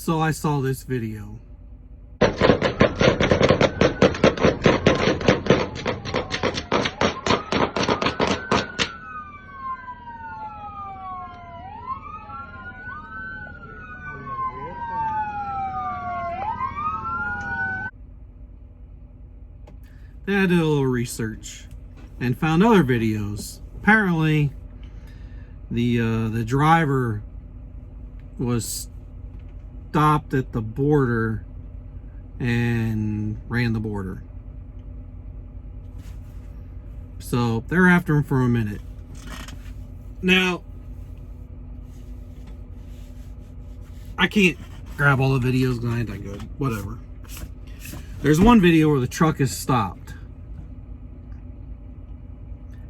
So I saw this video. Then I did a little research and found other videos. Apparently, the driver was stopped at the border and ran the border. So they're after him for a minute. Now, I can't grab all the videos because I ain't that good. Whatever. There's one video where the truck is stopped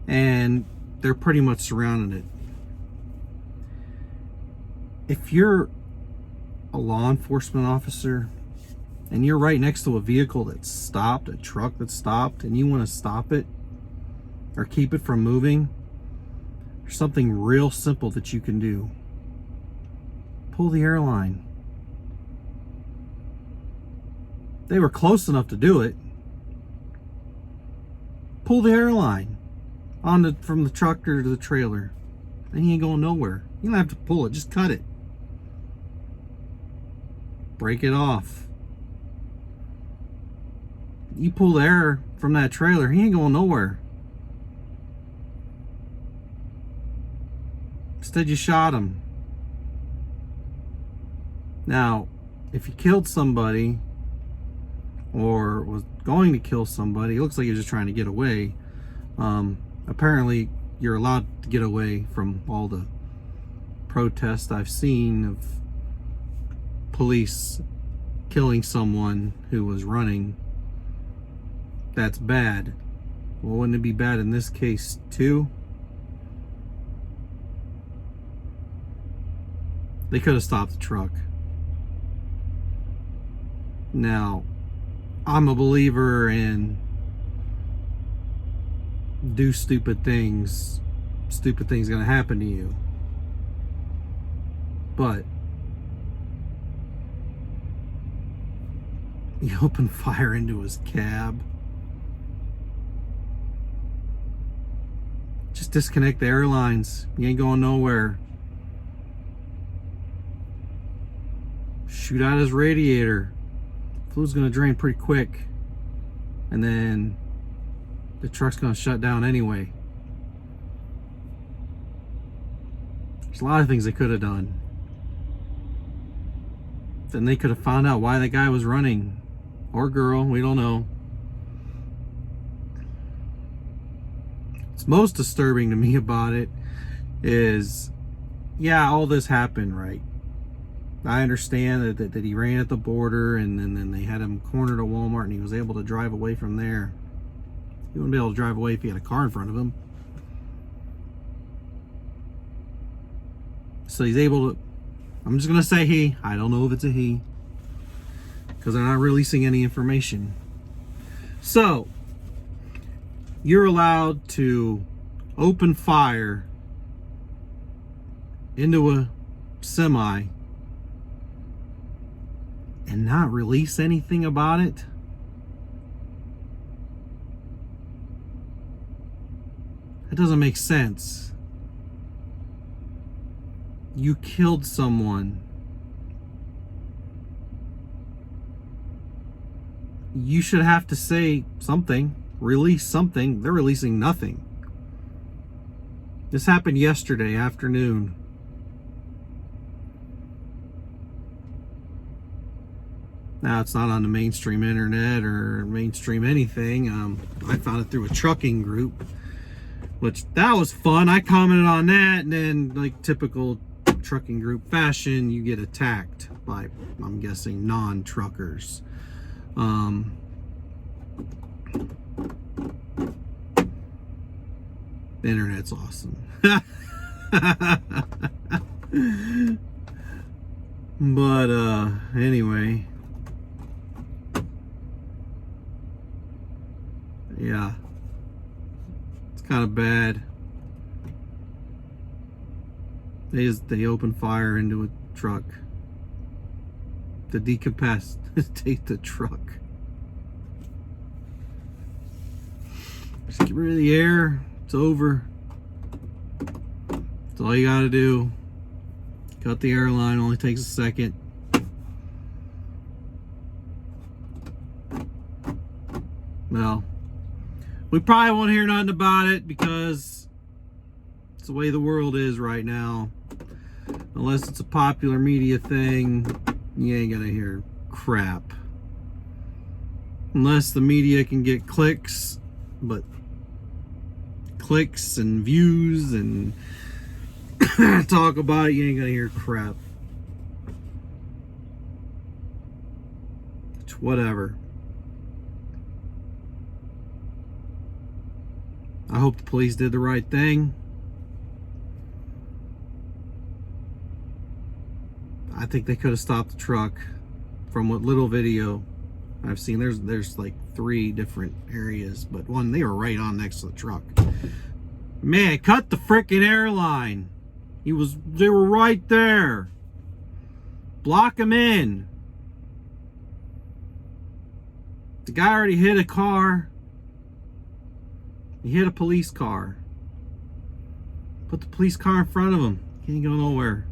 and they're pretty much surrounding it. If you're a law enforcement officer and you're right next to a vehicle that's stopped, a truck that's stopped, and you want to stop it or keep it from moving, there's something real simple that you can do. Pull the airline. They were close enough to do it. Pull the airline from the tractor to the trailer. Then he ain't going nowhere. You don't have to pull it, just cut it. Break it off. You pull the air from that trailer, he ain't going nowhere. Instead, you shot him. Now, if you killed somebody or was going to kill somebody, it looks like he was just trying to get away. Apparently, you're allowed to get away from all the protests I've seen of police killing someone who was running. That's bad. Well, wouldn't it be bad in this case too? They could have stopped the truck. Now, I'm a believer in do stupid things. Stupid things gonna happen to you. But you open fire into his cab. Just disconnect the airlines. You ain't going nowhere. Shoot out his radiator. Fluid's gonna drain pretty quick. And then the truck's gonna shut down anyway. There's a lot of things they could have done. Then they could have found out why that guy was running. Or girl, we don't know. What's most disturbing to me about it is, yeah, all this happened, right? I understand that he ran at the border and then they had him cornered at Walmart and he was able to drive away from there. He wouldn't be able to drive away if he had a car in front of him. So he's able to, I'm just going to say he, I don't know if it's a he, because they're not releasing any information. So, you're allowed to open fire into a semi and not release anything about it? That doesn't make sense. You killed someone. You should have to say something, release something. They're releasing nothing. This happened yesterday afternoon. Now, it's not on the mainstream internet or mainstream anything. I found it through a trucking group, which that was fun. I commented on that, and then, like typical trucking group fashion, you get attacked by, I'm guessing, non-truckers. The internet's awesome. But anyway, yeah, it's kind of bad. They open fire into a truck. to decapacitate the truck. Just get rid of the air. It's over. That's all you gotta do. Cut the airline, only takes a second. Well, we probably won't hear nothing about it because it's the way the world is right now. Unless it's a popular media thing, you ain't gonna hear crap. Unless the media can get clicks, but clicks and views and talk about it, you ain't gonna hear crap. It's whatever. I hope the police did the right thing. I think they could have stopped the truck. From what little video I've seen, there's like 3 different areas, but one, they were right on next to the truck. Man, cut the freaking airline. They were right there. Block him in. The guy already hit a car. He hit a police car. Put the police car in front of him. Can't go nowhere.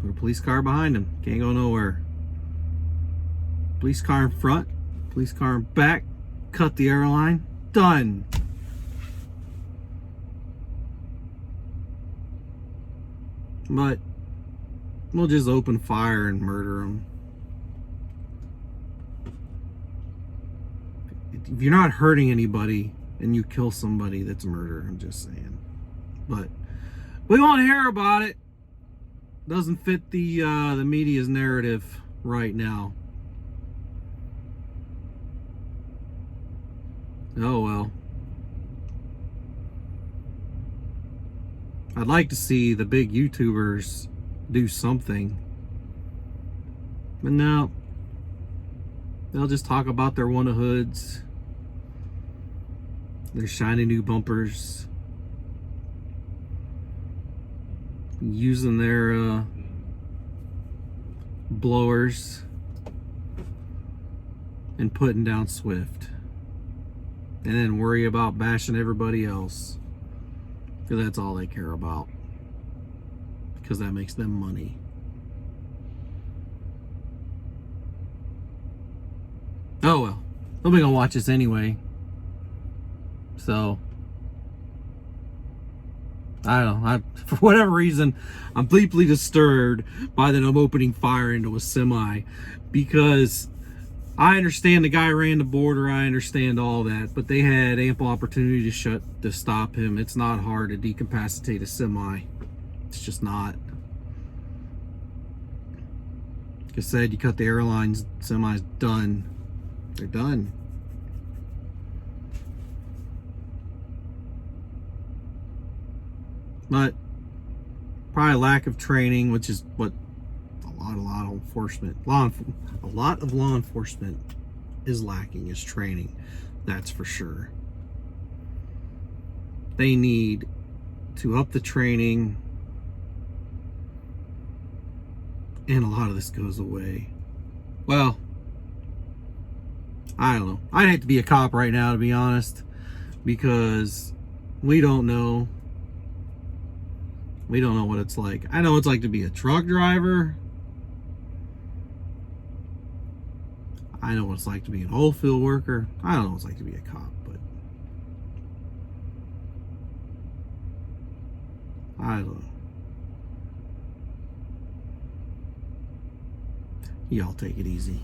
Put a police car behind him. Can't go nowhere. Police car in front. Police car in back. Cut the airline. Done. But we'll just open fire and murder him. If you're not hurting anybody and you kill somebody, that's murder. I'm just saying. But we won't hear about it. Doesn't fit the media's narrative right now. Oh well. I'd like to see the big YouTubers do something. But no. They'll just talk about their Wannahoods. Their shiny new bumpers. Using their blowers. And putting down Swift. And then worry about bashing everybody else. Because that's all they care about. Because that makes them money. Oh well. Nobody gonna watch this anyway. So I don't know. For whatever reason, I'm deeply disturbed by that I'm opening fire into a semi. Because I understand the guy ran the border, I understand all that, but they had ample opportunity to stop him. It's not hard to decapacitate a semi. It's just not. Like I said, you cut the airlines, semi's done. They're done. But probably lack of training, which is what a lot of enforcement, a lot of law enforcement is lacking, is training. That's for sure. They need to up the training, and a lot of this goes away. Well, I don't know. I'd hate to be a cop right now, to be honest, because we don't know. We don't know what it's like. I know what it's like to be a truck driver. I know what it's like to be an oil field worker. I don't know what it's like to be a cop, but I don't know. Y'all take it easy.